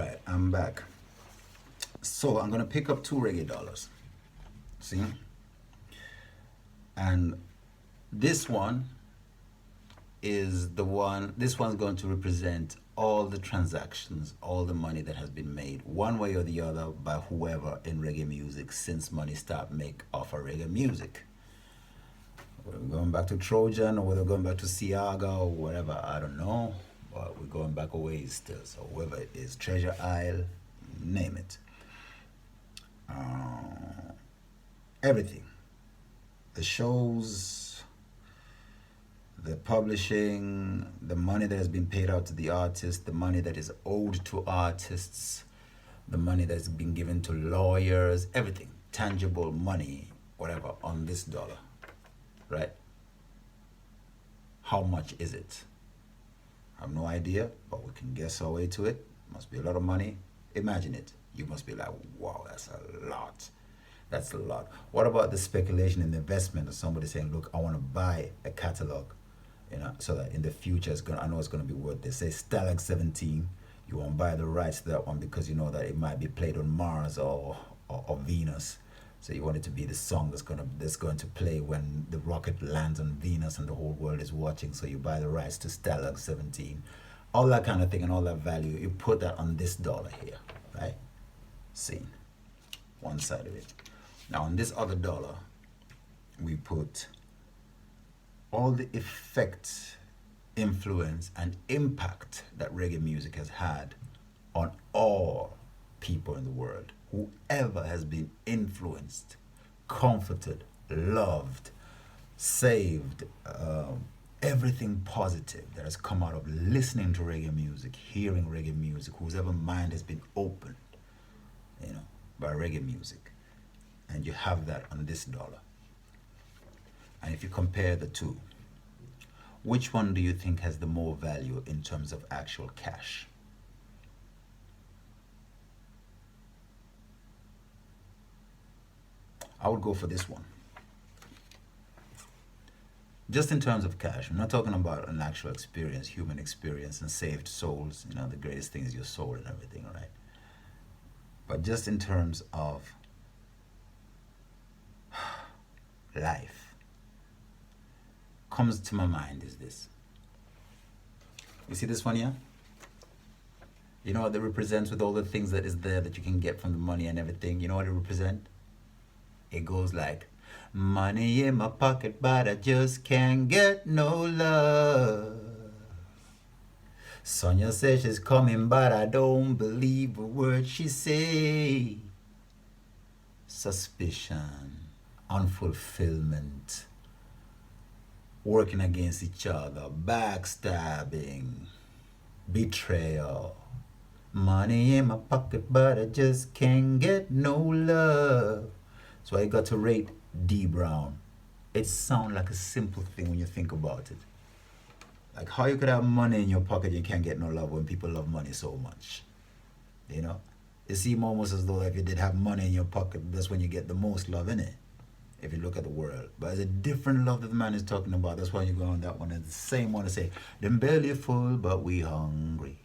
right, I'm back. So I'm gonna pick up two reggae dollars. See? And this one this one's going to represent all the transactions, all the money that has been made one way or the other by whoever in reggae music since money start make off of reggae music. Whether we're going back to Trojan or whether we're going back to Siaga or whatever, I don't know. But we're going back a ways still. So whoever it is, Treasure Isle, name it. Uh, Everything. The shows, the publishing, the money that has been paid out to the artist, the money that is owed to artists, the money that's been given to lawyers, everything, tangible money, whatever, on this dollar, right? How much is it? I have no idea, but we can guess our way to it. Must be a lot of money. Imagine it. You must be like, wow, that's a lot. That's a lot. What about the speculation and the investment of somebody saying, look, I want to buy a catalog, so that in the future I know it's gonna be worth this. Say Stalag 17, you want to buy the rights to that one because you know that it might be played on Mars or Venus. So you want it to be the song that's going to play when the rocket lands on Venus and the whole world is watching. So you buy the rights to Stalag 17, all that kind of thing and all that value. You put that on this dollar here, right? Seen. One side of it. Now on this other dollar, we put all the effect, influence, and impact that reggae music has had on all people in the world. Whoever has been influenced, comforted, loved, saved, everything positive that has come out of listening to reggae music, hearing reggae music, whose ever mind has been opened, by reggae music. And you have that on this dollar. And if you compare the two, which one do you think has the more value in terms of actual cash? I would go for this one. Just in terms of cash, I'm not talking about an actual experience, human experience and saved souls, the greatest thing is your soul and everything, right? But just in terms of life, comes to my mind is this. You see this one here? You know what it represents with all the things that is there that you can get from the money and everything? You know what it represents? It goes like, money in my pocket, but I just can't get no love. Sonia says she's coming, but I don't believe a word she say. Suspicion, unfulfillment, working against each other, backstabbing, betrayal. Money in my pocket, but I just can't get no love. So I got to rate Dee Brown. It sounds like a simple thing when you think about it. Like how you could have money in your pocket and you can't get no love when people love money so much. It seems almost as though if you did have money in your pocket, that's when you get the most love, innit? If you look at the world. But it's a different love that the man is talking about. That's why you go on that one. It's the same one to say, them belly full, but we hungry.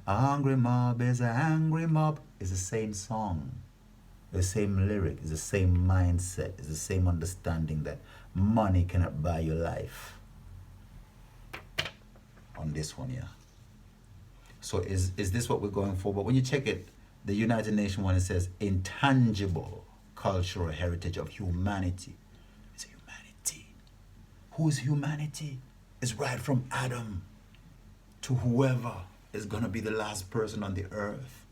A hungry mob is a angry mob. It's the same song. The same lyric. It's the same mindset. It's the same understanding that money cannot buy your life. On this one, yeah. So is this what we're going for? But when you check it, the United Nations one, it says intangible cultural heritage of humanity. It's humanity. Who is humanity? It's right from Adam to whoever is going to be the last person on the earth.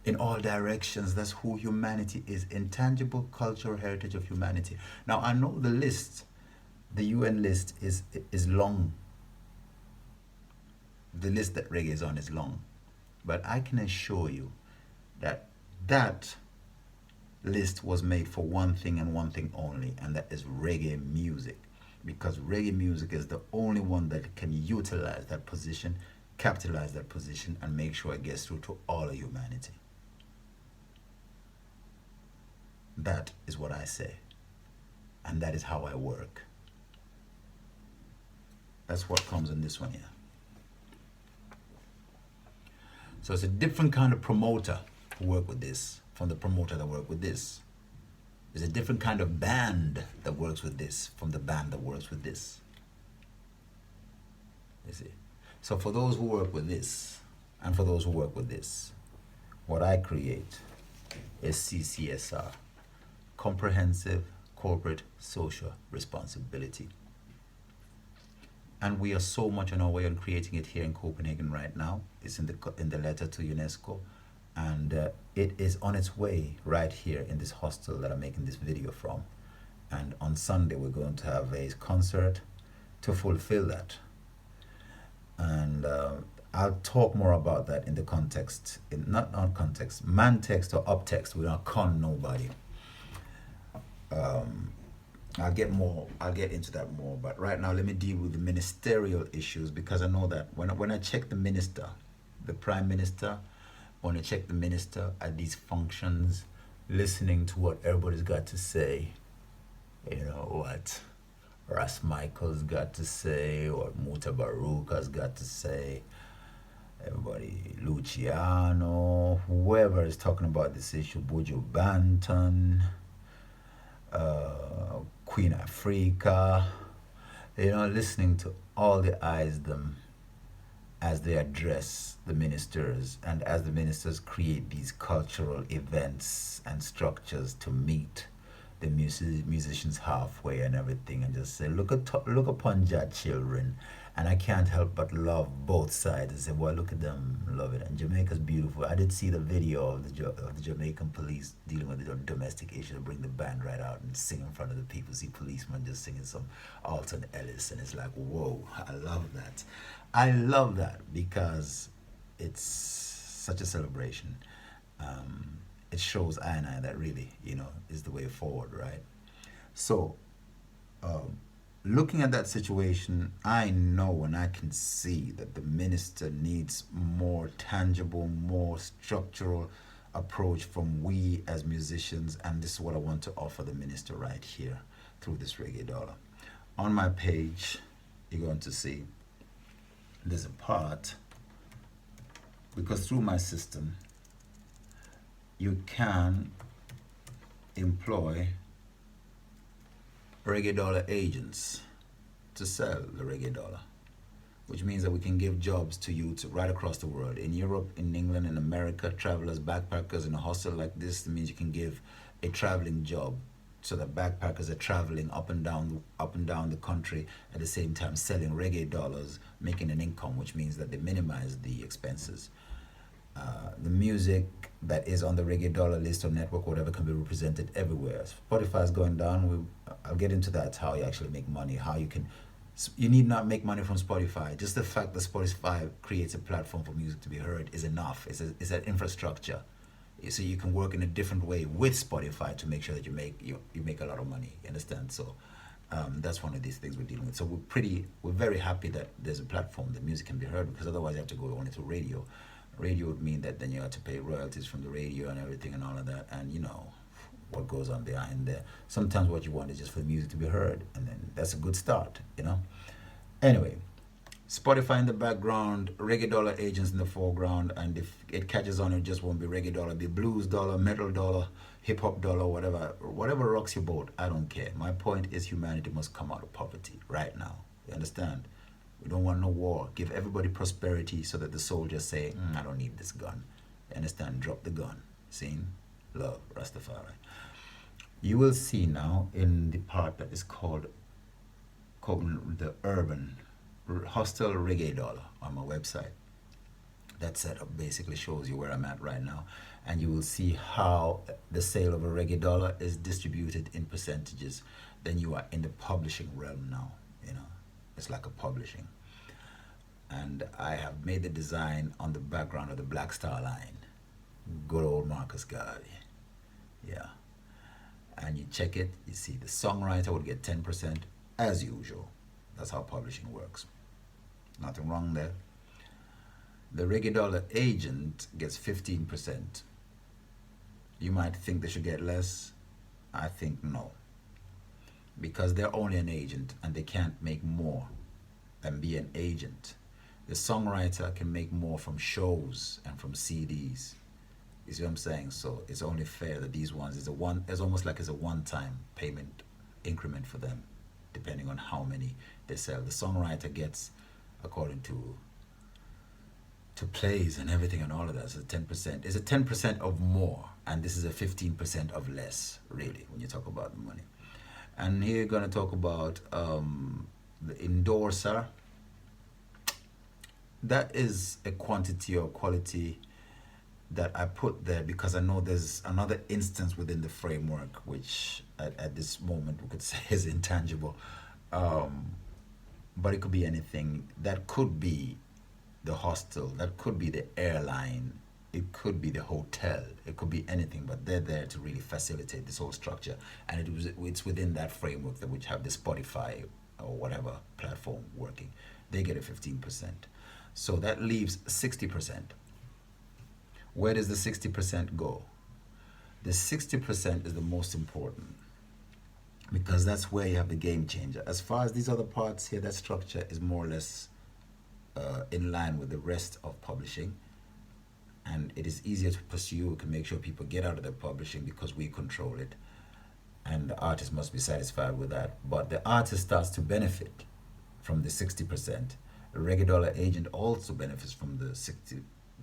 In all directions, that's who humanity is. Intangible cultural heritage of humanity. Now, I know the list, the UN list is long. The list that reggae is on is long. But I can assure you that that list was made for one thing and one thing only, and that is reggae music. Because reggae music is the only one that can utilize that position, capitalize that position, and make sure it gets through to all of humanity. That is what I say. And that is how I work. That's what comes in this one here. So it's a different kind of promoter who work with this from the promoter that work with this. There's a different kind of band that works with this from the band that works with this. You see? So for those who work with this and for those who work with this, what I create is CCSR, Comprehensive Corporate Social Responsibility. And we are so much on our way on creating it here in Copenhagen right now. It's in the letter to UNESCO, and it is on its way right here in this hostel that I'm making this video from. And on Sunday we're going to have a concert to fulfill that. And I'll talk more about that in the context, not context, man text or up text. We don't con nobody. I'll get into that more, but right now let me deal with the ministerial issues, because I know that when I check the minister, the prime minister, when I check the minister at these functions, listening to what everybody's got to say, you know, what Ras Michael's got to say, what Muta Baruch has got to say, everybody, Luciano, whoever is talking about this issue, Buju Banton, Queen Africa, you know, listening to all the eyes them as they address the ministers and as the ministers create these cultural events and structures to meet the musicians halfway and everything, and just say, look upon your children. And I can't help but love both sides and say, well, look at them, love it. And Jamaica's beautiful. I did see the video of the Jamaican police dealing with the domestic issue to bring the band right out and sing in front of the people. See policemen just singing some Alton Ellis, and it's like, whoa, I love that. I love that because it's such a celebration. It shows I and I that really, you know, is the way forward, right? So, looking at that situation, I know and I can see that the minister needs more tangible, more structural approach from we as musicians, and this is what I want to offer the minister right here through this Reggae Dollar. On my page, you're going to see there's a part, because through my system, you can employ Reggae Dollar agents to sell the Reggae Dollar, which means that we can give jobs to youth right across the world, in Europe, in England, in America, travelers, backpackers in a hostel like this. It means you can give a traveling job so that backpackers are traveling up and down the country at the same time selling Reggae Dollars, making an income, which means that they minimize the expenses. The music that is on the Reggae Dollar list or network, whatever, can be represented everywhere. Spotify is going down. I'll get into that, how you actually make money, how you need not make money from Spotify. Just the fact that Spotify creates a platform for music to be heard is enough. It's an infrastructure. So you can work in a different way with Spotify to make sure that you make a lot of money. You understand? So that's one of these things we're dealing with. So we're very happy that there's a platform that music can be heard, because otherwise you have to go only through radio. Radio would mean that then you have to pay royalties from the radio and everything and all of that, and you know what goes on behind there. Sometimes what you want is just for the music to be heard, and then that's a good start, you know. Anyway, Spotify in the background, Reggae Dollar agents in the foreground, and if it catches on, it just won't be Reggae Dollar, it'll be Blues Dollar, Metal Dollar, Hip Hop Dollar, whatever rocks your boat. I don't care. My point is humanity must come out of poverty right now. You understand? We don't want no war. Give everybody prosperity so that the soldiers say, I don't need this gun. You understand? Drop the gun. Seen? Love. Rastafari. You will see now in the part that is called the Urban Hostel Reggae Dollar on my website. That setup basically shows you where I'm at right now. And you will see how the sale of a Reggae Dollar is distributed in percentages. Then you are in the publishing realm now, you know. It's like a publishing. And I have made the design on the background of the Black Star Line. Good old Marcus Garvey. Yeah. And you check it, you see the songwriter would get 10% as usual. That's how publishing works. Nothing wrong there. The Reggae Dollar agent gets 15%. You might think they should get less. I think no. Because they're only an agent and they can't make more than be an agent. The songwriter can make more from shows and from CDs. You see what I'm saying? So it's only fair that these ones is a one. It's almost like it's a one-time payment increment for them, depending on how many they sell. The songwriter gets, according to plays and everything and all of that. So 10%. It's a 10% of more, and this is a 15% of less, really, when you talk about the money. And here you're gonna talk about the endorser. That is a quantity or quality that I put there because I know there's another instance within the framework which at this moment we could say is intangible. But it could be anything. That could be the hostel, that could be the airline, it could be the hotel, it could be anything, but they're there to really facilitate this whole structure. And it's within that framework that which have the Spotify or whatever platform working. They get a 15%. So that leaves 60%. Where does the 60% go? The 60% is the most important because that's where you have the game changer. As far as these other parts here, that structure is more or less in line with the rest of publishing, and it is easier to pursue. We can make sure people get out of their publishing because we control it, and the artist must be satisfied with that. But the artist starts to benefit from the 60%. A Reggae Dollar agent also benefits from the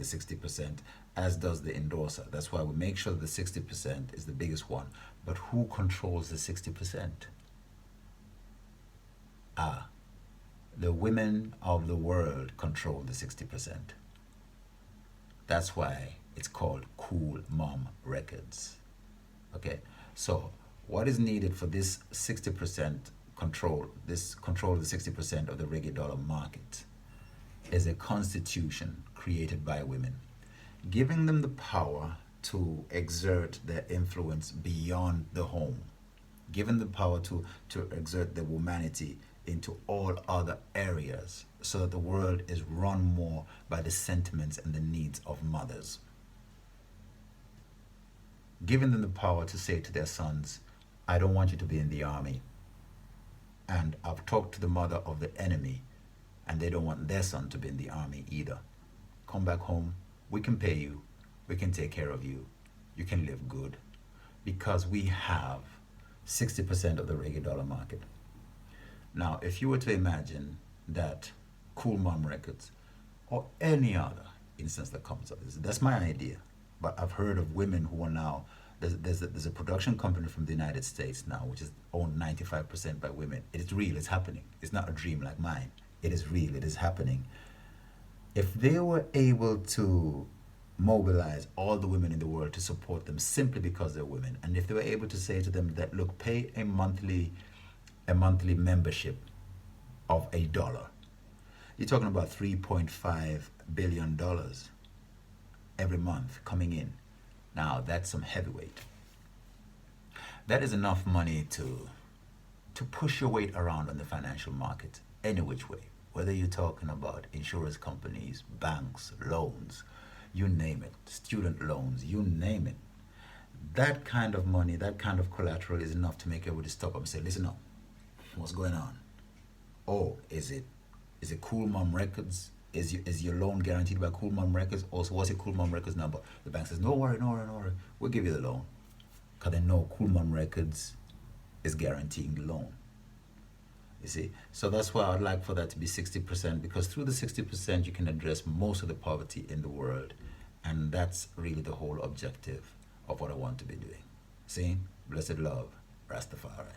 60%, as does the endorser. That's why we make sure the 60% is the biggest one. But who controls the 60%? The women of the world control the 60%. That's why it's called Cool Mom Records. Okay, so what is needed for this 60% control, this control of the 60% of the Reggae Dollar market, is a constitution created by women, giving them the power to exert their influence beyond the home, giving the power to exert their womanity into all other areas so that the world is run more by the sentiments and the needs of mothers. Giving them the power to say to their sons, I don't want you to be in the army. And I've talked to the mother of the enemy, and they don't want their son to be in the army either. Come back home, we can pay you, we can take care of you, you can live good. Because we have 60% of the Reggae Dollar market. Now, if you were to imagine that Cool Mom Records or any other instance that comes up, that's my idea. But I've heard of women who are now, there's a production company from the United States now, which is owned 95% by women. It is real, it's happening. It's not a dream like mine. It is real, it is happening. If they were able to mobilize all the women in the world to support them simply because they're women, and if they were able to say to them that, look, pay a monthly membership of $1, you're talking about $3.5 billion every month coming in. Now that's some heavyweight. That is enough money to push your weight around on the financial market any which way. Whether you're talking about insurance companies, banks, loans, you name it, student loans, you name it. That kind of money, that kind of collateral is enough to make everybody stop up and say, listen up, what's going on? Oh, is it Cool Mom Records? Is your loan guaranteed by Cool Mom Records? Also, what's your Cool Mom Records number? The bank says, no worry, we'll give you the loan. Because they know Cool Mom Records is guaranteeing the loan. You see? So that's why I'd like for that to be 60%, because through the 60% you can address most of the poverty in the world. And that's really the whole objective of what I want to be doing. See? Blessed love, Rastafari.